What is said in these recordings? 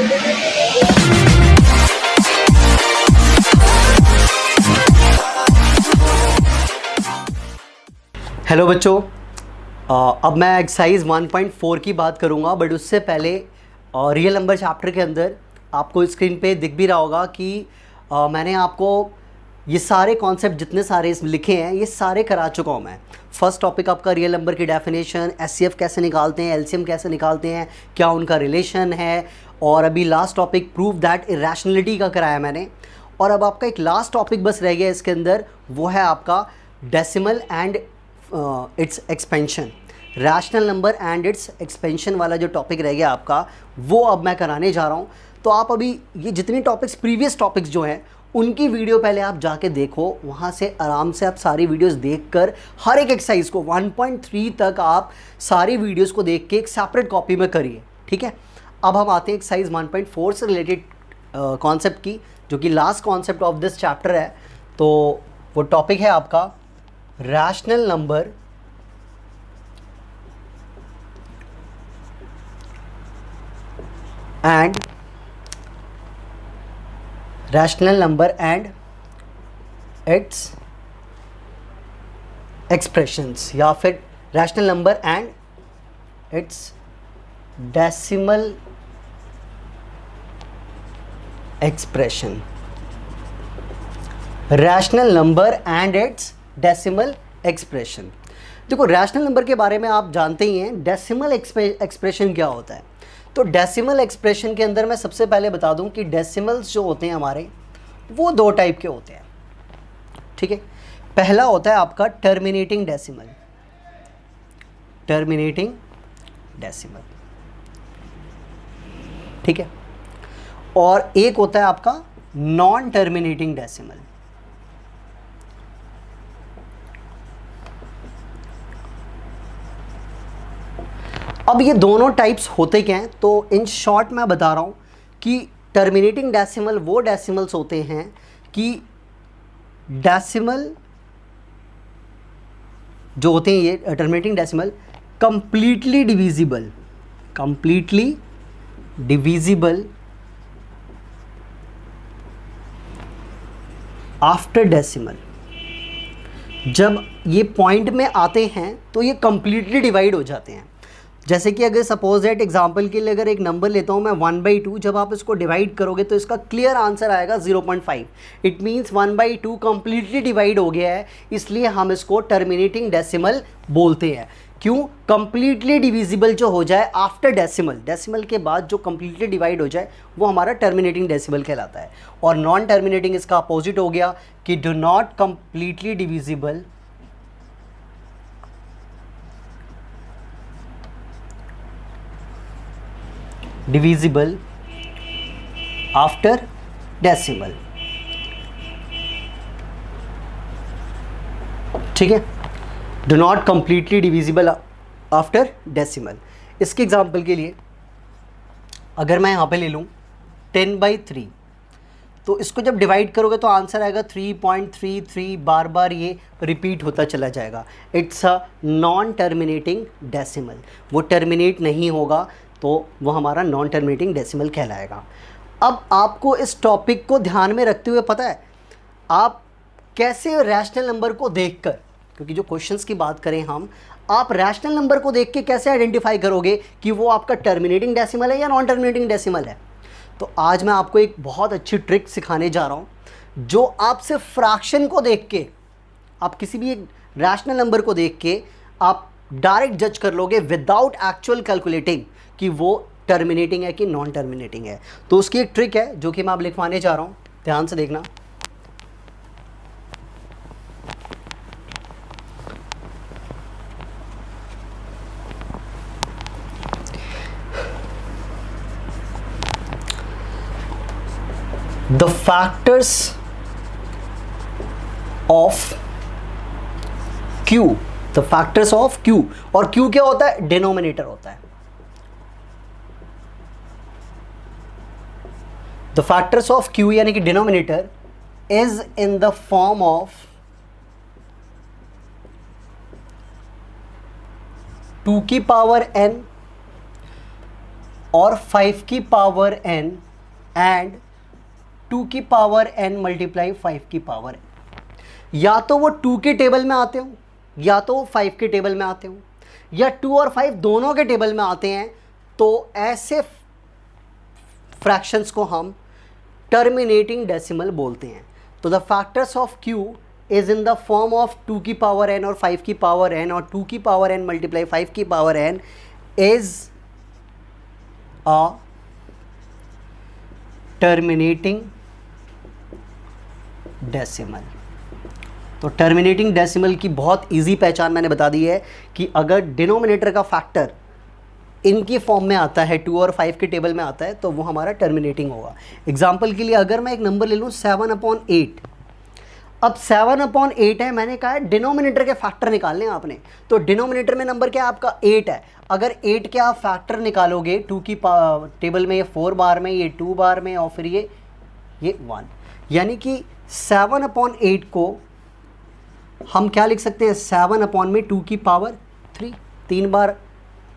Hello बच्चों, अब मैं एक्सरसाइज 1.4 की बात करूंगा, बट उससे पहले रियल नंबर चैप्टर के अंदर आपको स्क्रीन पे दिख भी रहा होगा कि मैंने आपको ये सारे कॉन्सेप्ट जितने सारे इसमें लिखे हैं ये सारे करा चुका हूँ मैं। फर्स्ट टॉपिक आपका रियल नंबर की डेफिनेशन, एचसीएफ कैसे निकालते हैं, एलसीएम कैसे निकालते हैं, क्या उनका रिलेशन है, और अभी last topic prove that irrationality का कराया मैंने। और अब आपका एक लास्ट टॉपिक बस रह गया इसके अंदर, वो है आपका decimal and it's expansion, rational number and it's expansion वाला जो टॉपिक रह गया आपका, वो अब मैं कराने जा रहा हूँ। तो आप अभी ये जितनी टॉपिक्स प्रीवियस टॉपिक्स जो हैं उनकी वीडियो पहले आप जाके देखो, वहाँ से आराम से आप सारी वीडियोस देखकर हर एक एक्सरसाइज को 1.3 तक आप सारी वीडियोस को देख के एक सेपरेट कॉपी में करिए, ठीक है। अब हम आते हैं एक्सरसाइज 1.4 से रिलेटेड कॉन्सेप्ट की, जो कि last concept of this chapter है। तो वो टॉपिक है आपका rational number and it's expressions, या फिर rational number and it's decimal expression, rational number and it's decimal expression. देखो, रैशनल नंबर के बारे में आप जानते ही हैं, डेसिमल एक्सप्रेशन क्या होता है। तो डेसिमल एक्सप्रेशन के अंदर मैं सबसे पहले बता दूं कि डेसिमल्स जो होते हैं हमारे, वो दो टाइप के होते हैं, ठीक है। पहला होता है आपका टर्मिनेटिंग डेसिमल, टर्मिनेटिंग डेसिमल, ठीक है। और एक होता है आपका नॉन टर्मिनेटिंग डेसिमल। अब ये दोनों टाइप्स होते क्या हैं, तो इन शॉर्ट मैं बता रहा हूँ कि टर्मिनेटिंग डेसिमल वो डेसिमल्स होते हैं कि डेसिमल जो होते हैं, ये terminating decimal completely divisible after decimal. जब ये पॉइंट में आते हैं तो ये कंप्लीटली डिवाइड हो जाते हैं। जैसे कि अगर सपोज दैट एग्जांपल के लिए अगर एक नंबर लेता हूँ मैं 1/2, जब आप इसको डिवाइड करोगे तो इसका क्लियर आंसर आएगा 0.5। इट मीन्स 1/2 कंप्लीटली डिवाइड हो गया है, इसलिए हम इसको टर्मिनेटिंग डेसिमल बोलते हैं। क्यों? कंप्लीटली डिविजिबल जो हो जाए आफ्टर डेसिमल, डेसिमल के बाद जो कंप्लीटली डिवाइड हो जाए वो हमारा टर्मिनेटिंग डेसिमल कहलाता है। और नॉन टर्मिनेटिंग इसका अपोजिट हो गया कि do not completely divisible after decimal, ठीक है। Do not completely divisible after decimal. इसके एग्जांपल के लिए अगर मैं यहाँ पे ले लूँ 10/3, तो इसको जब डिवाइड करोगे तो आंसर आएगा 3.33, बार बार ये रिपीट होता चला जाएगा। It's a non terminating decimal, वो टर्मिनेट नहीं होगा तो वो हमारा नॉन टर्मिनेटिंग डेसिमल कहलाएगा। अब आपको इस टॉपिक को ध्यान में रखते हुए पता है आप कैसे रैशनल नंबर को देखकर, क्योंकि जो क्वेश्चंस की बात करें हम, आप रैशनल नंबर को देख के कैसे आइडेंटिफाई करोगे कि वो आपका टर्मिनेटिंग डेसिमल है या नॉन टर्मिनेटिंग डेसिमल है। तो आज मैं आपको एक बहुत अच्छी ट्रिक सिखाने जा रहा हूँ, जो आपसे फ्रैक्शन को देख के, आप किसी भी एक रैशनल नंबर को देख के आप डायरेक्ट जज कर लोगे विदाउट एक्चुअल कैलकुलेटिंग कि वो टर्मिनेटिंग है कि नॉन टर्मिनेटिंग है। तो उसकी एक ट्रिक है जो कि मैं आप लिखवाने जा रहा हूँ, ध्यान से देखना। The factors of Q, the factors of Q, और Q क्या होता है? डिनोमिनेटर होता है। द फैक्टर्स ऑफ Q यानी कि denominator is in the form of 2 की पावर n और 5 की पावर n एंड 2 की पावर n मल्टीप्लाई 5 की पावर n। या तो वो 2 के टेबल में आते हो या तो वो 5 के टेबल में आते हो या 2 और 5 दोनों के टेबल में आते हैं, तो ऐसे फ्रैक्शंस को हम टर्मिनेटिंग डेसिमल बोलते हैं। तो the factors of q is in the form of 2 की पावर n और 5 की पावर n और 2 की पावर n मल्टीप्लाई 5 की power n is a terminating decimal. तो टर्मिनेटिंग डेसिमल की बहुत इजी पहचान मैंने बता दी है कि अगर डिनोमिनेटर का फैक्टर इनकी फॉर्म में आता है, 2 और 5 के टेबल में आता है, तो वो हमारा टर्मिनेटिंग होगा। एग्जाम्पल के लिए अगर मैं एक नंबर ले लूँ 7/8, अब 7/8 है, मैंने कहा है डिनोमिनेटर के फैक्टर निकालने हैं आपने, तो डिनोमिनेटर में नंबर क्या है आपका 8 है। अगर 8 के आप फैक्टर निकालोगे 2 की टेबल में, ये 4 बार में, ये 2 बार में और फिर ये 1, यानी कि 7/8 को हम क्या लिख सकते हैं, 7/2 की पावर 3, 3 बार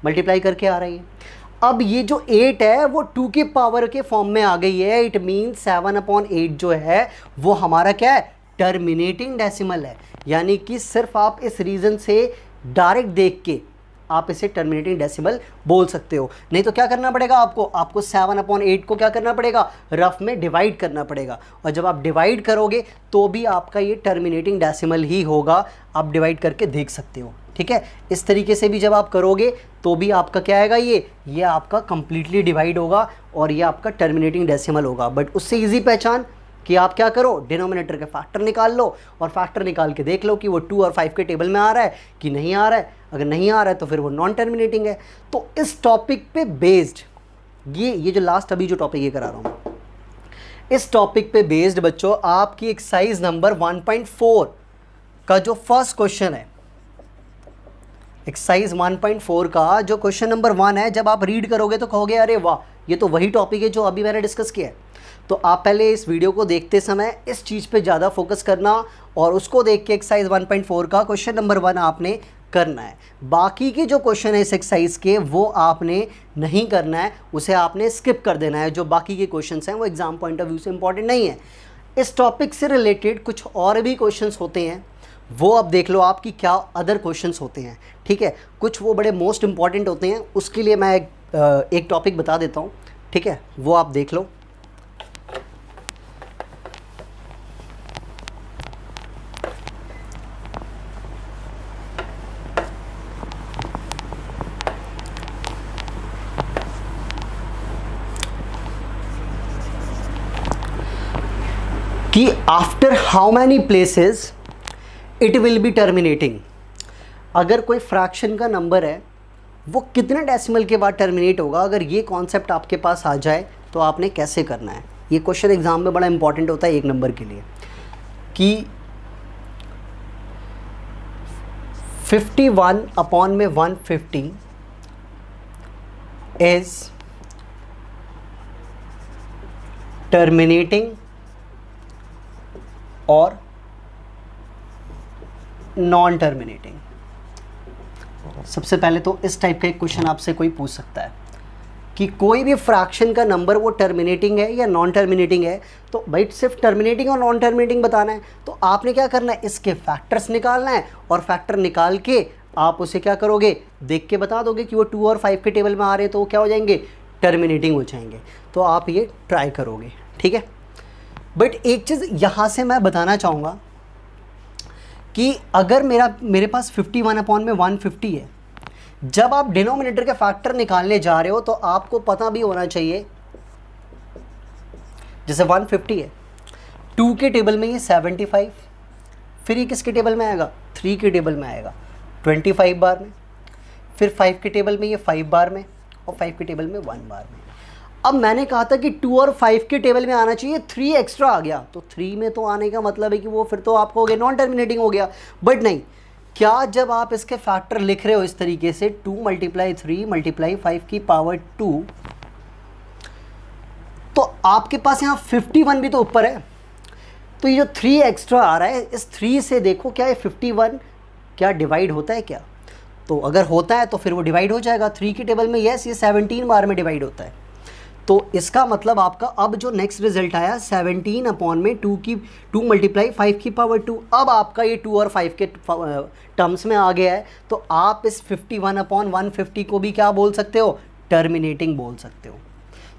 मल्टीप्लाई करके आ रही है। अब ये जो 8 है वो 2 की पावर के फॉर्म में आ गई है, इट मीन 7/8 जो है वो हमारा क्या है, टर्मिनेटिंग डेसिमल है। यानी कि सिर्फ आप इस रीज़न से डायरेक्ट देख के आप इसे टर्मिनेटिंग डेसिमल बोल सकते हो। नहीं तो क्या करना पड़ेगा आपको 7/8 को क्या करना पड़ेगा, रफ में डिवाइड करना पड़ेगा, और जब आप डिवाइड करोगे तो भी आपका ये टर्मिनेटिंग डेसिमल ही होगा। आप डिवाइड करके देख सकते हो, ठीक है। इस तरीके से भी जब आप करोगे तो भी आपका क्या आएगा, ये आपका कंप्लीटली डिवाइड होगा और ये आपका टर्मिनेटिंग डेसिमल होगा। बट उससे इजी पहचान कि आप क्या करो, डिनोमिनेटर के फैक्टर निकाल लो और फैक्टर निकाल के देख लो कि वो 2 और 5 के टेबल में आ रहा है कि नहीं आ रहा है। अगर नहीं आ रहा है तो फिर वो नॉन टर्मिनेटिंग है। तो इस टॉपिक पे बेस्ड ये जो लास्ट अभी जो टॉपिक ये करा रहा हूँ, इस टॉपिक पे बेस्ड बच्चों आपकी एक्सरसाइज नंबर 1.4 का जो फर्स्ट क्वेश्चन है, एक्सरसाइज 1.4 का जो क्वेश्चन नंबर 1 है, जब आप रीड करोगे तो कहोगे अरे वाह, ये तो वही टॉपिक है जो अभी मैंने डिस्कस किया है। तो आप पहले इस वीडियो को देखते समय इस चीज़ पे ज़्यादा फोकस करना और उसको देख के एक्सरसाइज 1.4 का क्वेश्चन नंबर 1 आपने करना है। बाकी के जो क्वेश्चन है इस एक्सरसाइज के वो आपने नहीं करना है, उसे आपने स्किप कर देना है। जो बाकी के क्वेश्चंस हैं वो एग्जाम पॉइंट ऑफ व्यू से इंपॉर्टेंट नहीं है। इस टॉपिक से रिलेटेड कुछ और भी क्वेश्चंस होते हैं, वो अब देख लो आपकी क्या अदर क्वेश्चंस होते हैं, ठीक है। कुछ वो बड़े मोस्ट इंपॉर्टेंट होते हैं, उसके लिए मैं एक टॉपिक बता देता हूँ, ठीक है, वो आप देख लो। कि after how many places it will be terminating. अगर कोई फ्रैक्शन का नंबर है वो कितने डेसिमल के बाद टर्मिनेट होगा, अगर ये कॉन्सेप्ट आपके पास आ जाए तो आपने कैसे करना है। ये क्वेश्चन एग्जाम में बड़ा इंपॉर्टेंट होता है एक नंबर के लिए, कि 51/150 इज टर्मिनेटिंग और नॉन टर्मिनेटिंग। सबसे पहले तो इस टाइप का एक क्वेश्चन आपसे कोई पूछ सकता है कि कोई भी फ्रैक्शन का नंबर वो टर्मिनेटिंग है या नॉन टर्मिनेटिंग है, तो भाई सिर्फ टर्मिनेटिंग और नॉन टर्मिनेटिंग बताना है। तो आपने क्या करना है, इसके फैक्टर्स निकालना है और फैक्टर निकाल के आप उसे क्या करोगे, देख के बता दोगे कि वो 2 और 5 के टेबल में आ रहे हैं तो वो क्या हो जाएंगे, टर्मिनेटिंग हो जाएंगे। तो आप ये ट्राई करोगे, ठीक है। बट एक चीज़ यहाँ से मैं बताना चाहूँगा कि अगर मेरे पास 51/150 है, जब आप डिनोमिनेटर के फैक्टर निकालने जा रहे हो तो आपको पता भी होना चाहिए, जैसे 150 है, 2 के टेबल में ये 75, फिर ये किसके टेबल में आएगा, 3 के टेबल में आएगा 25 बार में, फिर 5 के टेबल में ये 5 बार में और 5 के टेबल में 1 बार में। अब मैंने कहा था कि 2 और 5 के टेबल में आना चाहिए, 3 एक्स्ट्रा आ गया, तो 3 में तो आने का मतलब है कि वो फिर तो आपको हो गया नॉन टर्मिनेटिंग हो गया। बट नहीं, क्या जब आप इसके फैक्टर लिख रहे हो इस तरीके से 2 × 3 × 5 की पावर 2, तो आपके पास यहाँ 51 भी तो ऊपर है, तो ये जो 3 एक्स्ट्रा आ रहा है, इस 3 से देखो क्या ये 51 क्या डिवाइड होता है क्या, तो अगर होता है तो फिर वो डिवाइड हो जाएगा 3 की टेबल में। यस, ये 17 बार में डिवाइड होता है। तो इसका मतलब आपका अब जो नेक्स्ट रिजल्ट आया 17 अपॉन में 2 मल्टीप्लाई 5 की पावर 2, अब आपका ये 2 और 5 के टर्म्स में आ गया है। तो आप इस 51 अपॉन 150 को भी क्या बोल सकते हो, टर्मिनेटिंग बोल सकते हो।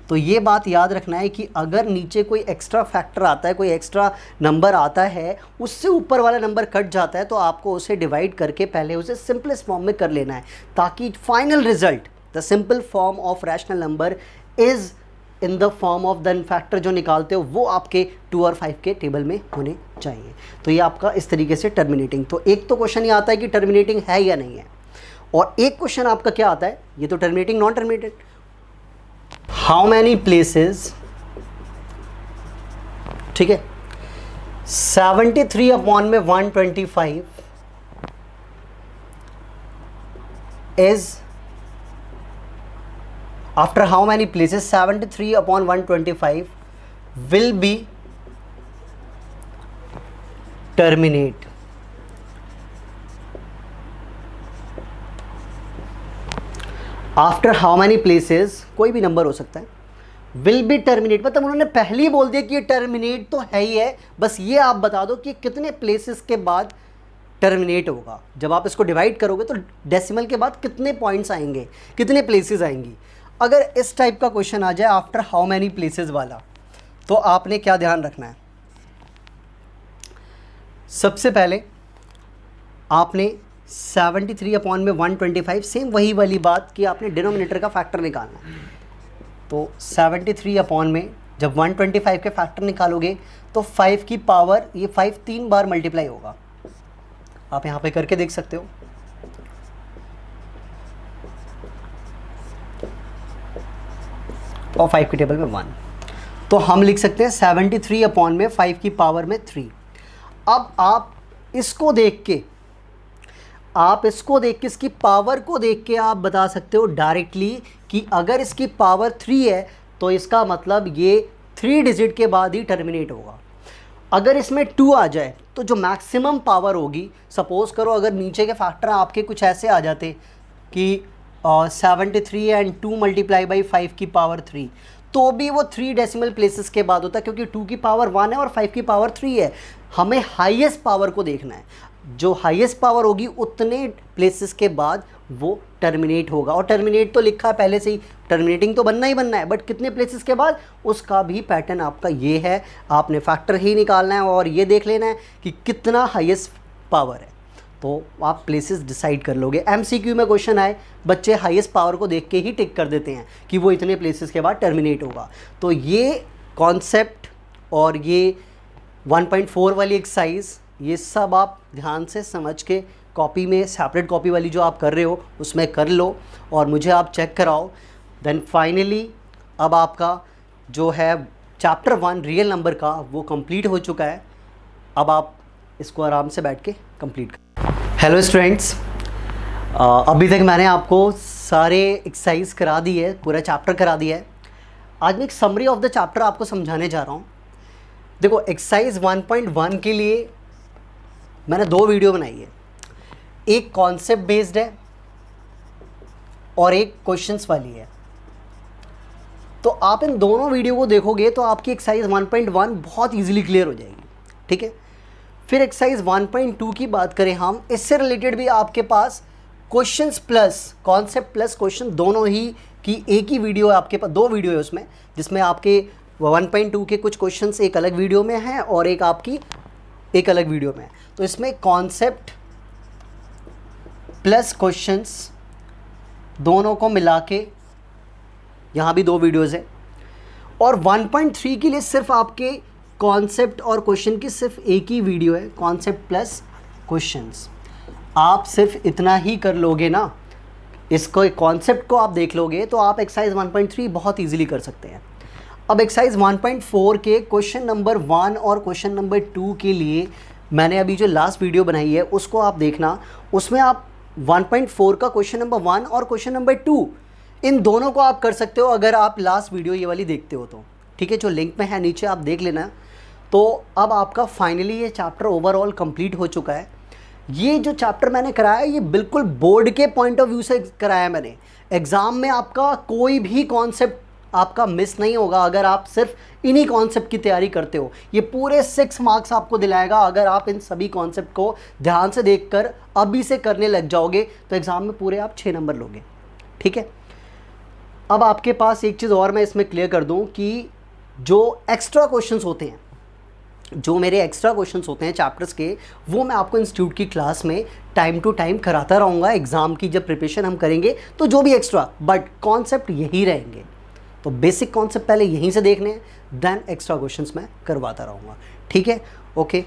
तो ये बात याद रखना है कि अगर नीचे कोई एक्स्ट्रा फैक्टर आता है, कोई एक्स्ट्रा नंबर आता है, उससे ऊपर वाला नंबर कट जाता है, तो आपको उसे डिवाइड करके पहले उसे सिंपलेस्ट फॉर्म में कर लेना है, ताकि final result the simple form of rational number is in the form of the factor जो निकालते हो वो आपके 2 और 5 के टेबल में होने चाहिए। तो ये आपका इस तरीके से टर्मिनेटिंग। तो एक तो क्वेश्चन ये आता है कि टर्मिनेटिंग है या नहीं है, और एक क्वेश्चन आपका क्या आता है, ये तो terminating non terminated, how many places, ठीक है, 73 अपॉन में 125 is after how many places 73 upon 125 will be terminate। After how many places कोई भी नंबर हो सकता है, विल बी टर्मिनेट, मतलब उन्होंने पहले ही बोल दिया कि ये टर्मिनेट तो है ही है, बस ये आप बता दो कि कितने प्लेसेस के बाद टर्मिनेट होगा। जब आप इसको डिवाइड करोगे तो डेसिमल के बाद कितने पॉइंट्स आएंगे, कितने प्लेसेस आएंगी। अगर इस टाइप का क्वेश्चन आ जाए आफ्टर हाउ मैनी प्लेसेस वाला, तो आपने क्या ध्यान रखना है, सबसे पहले आपने 73 अपॉन में 125, सेम वही वाली बात कि आपने डिनोमिनेटर का फैक्टर निकालना है। तो 73 अपॉन में जब 125 के फैक्टर निकालोगे तो 5 की पावर, ये 5 3 बार मल्टीप्लाई होगा, आप यहाँ पे करके देख सकते हो। और 5 की टेबल में 1, तो हम लिख सकते हैं 73 अपॉन में 5 की पावर में 3। अब आप इसको देख के इसकी पावर को देख के आप बता सकते हो डायरेक्टली कि अगर इसकी पावर 3 है तो इसका मतलब ये 3 डिजिट के बाद ही टर्मिनेट होगा। अगर इसमें 2 आ जाए तो जो मैक्सिमम पावर होगी, सपोज़ करो अगर नीचे के फैक्टर आपके कुछ ऐसे आ जाते कि 73 एंड 2 मल्टीप्लाई बाई 5 की पावर 3, तो भी वो 3 डेसिमल प्लेसेस के बाद होता है, क्योंकि 2 की पावर 1 है और 5 की पावर 3 है। हमें हाईएस्ट पावर को देखना है, जो हाईएस्ट पावर होगी उतने प्लेसेस के बाद वो टर्मिनेट होगा। और टर्मिनेट तो लिखा है पहले से ही, टर्मिनेटिंग तो बनना ही बनना है, बट कितने प्लेसेस के बाद उसका भी पैटर्न आपका ये है। आपने फैक्टर ही निकालना है और ये देख लेना है कि कितना हाईएस्ट पावर है, तो आप प्लेसेस डिसाइड कर लोगे। एमसीक्यू में क्वेश्चन आए, बच्चे हाईएस्ट पावर को देख के ही टिक कर देते हैं कि वो इतने प्लेसेस के बाद टर्मिनेट होगा। तो ये कॉन्सेप्ट और ये 1.4 वाली एक्सरसाइज, ये सब आप ध्यान से समझ के कॉपी में, सेपरेट कॉपी वाली जो आप कर रहे हो उसमें कर लो और मुझे आप चेक कराओ। देन फाइनली अब आपका जो है चैप्टर 1 रियल नंबर का वो कंप्लीट हो चुका है। अब आप इसको आराम से बैठ के कंप्लीट कर। हेलो स्टूडेंट्स, अभी तक मैंने आपको सारे एक्सरसाइज करा दी है, पूरा चैप्टर करा दिया है। आज मैं एक समरी ऑफ द चैप्टर आपको समझाने जा रहा हूँ। देखो, एक्सरसाइज 1.1 के लिए मैंने 2 वीडियो बनाई है, एक कॉन्सेप्ट बेस्ड है और एक क्वेश्चंस वाली है। तो आप इन दोनों वीडियो को देखोगे तो आपकी एक्सरसाइज 1.1 बहुत इजीली क्लियर हो जाएगी, ठीक है। फिर एक्सरसाइज 1.2 की बात करें हम, इससे रिलेटेड भी आपके पास questions plus concept plus question दोनों ही की एक ही वीडियो है आपके पास। 2 वीडियो है उसमें, जिसमें आपके 1.2 के कुछ क्वेश्चंस एक अलग वीडियो में हैं और एक आपकी एक अलग वीडियो में है। तो इसमें कॉन्सेप्ट प्लस क्वेश्चंस दोनों को मिला के यहाँ भी 2 वीडियोज़ है। और 1.3 के लिए सिर्फ आपके कॉन्सेप्ट और क्वेश्चन की सिर्फ एक ही वीडियो है, कॉन्सेप्ट प्लस क्वेश्चंस। आप सिर्फ इतना ही कर लोगे ना, इसको कॉन्सेप्ट को आप देख लोगे तो आप एक्सरसाइज 1.3 बहुत इजीली कर सकते हैं। अब एक्सरसाइज 1.4 के क्वेश्चन नंबर 1 और क्वेश्चन नंबर 2 के लिए मैंने अभी जो लास्ट वीडियो बनाई है उसको आप देखना। उसमें आप 1.4 का क्वेश्चन नंबर 1 और क्वेश्चन नंबर 2 इन दोनों को आप कर सकते हो अगर आप लास्ट वीडियो ये वाली देखते हो तो, ठीक है। जो लिंक में है नीचे आप देख लेना। तो अब आपका फाइनली ये चैप्टर ओवरऑल कंप्लीट हो चुका है। ये जो चैप्टर मैंने कराया ये बिल्कुल बोर्ड के पॉइंट ऑफ व्यू से कराया मैंने। एग्ज़ाम में आपका कोई भी कॉन्सेप्ट आपका मिस नहीं होगा अगर आप सिर्फ इन्हीं कॉन्सेप्ट की तैयारी करते हो। ये पूरे 6 मार्क्स आपको दिलाएगा अगर आप इन सभी कॉन्सेप्ट को ध्यान से देखकर अभी से करने लग जाओगे तो एग्ज़ाम में पूरे आप 6 नंबर लोगे। ठीक है, अब आपके पास एक चीज़ और मैं इसमें क्लियर कर दूं कि जो एक्स्ट्रा क्वेश्चंस होते हैं, जो मेरे एक्स्ट्रा क्वेश्चंस होते हैं चैप्टर्स के, वो मैं आपको इंस्टीट्यूट की क्लास में टाइम टू टाइम कराता रहूँगा। एग्ज़ाम की जब प्रिपरेशन हम करेंगे तो जो भी एक्स्ट्रा, बट कॉन्सेप्ट यही रहेंगे। तो बेसिक कॉन्सेप्ट पहले यहीं से देखने हैं, देन एक्स्ट्रा क्वेश्चंस मैं करवाता रहूँगा। ठीक है, ओके।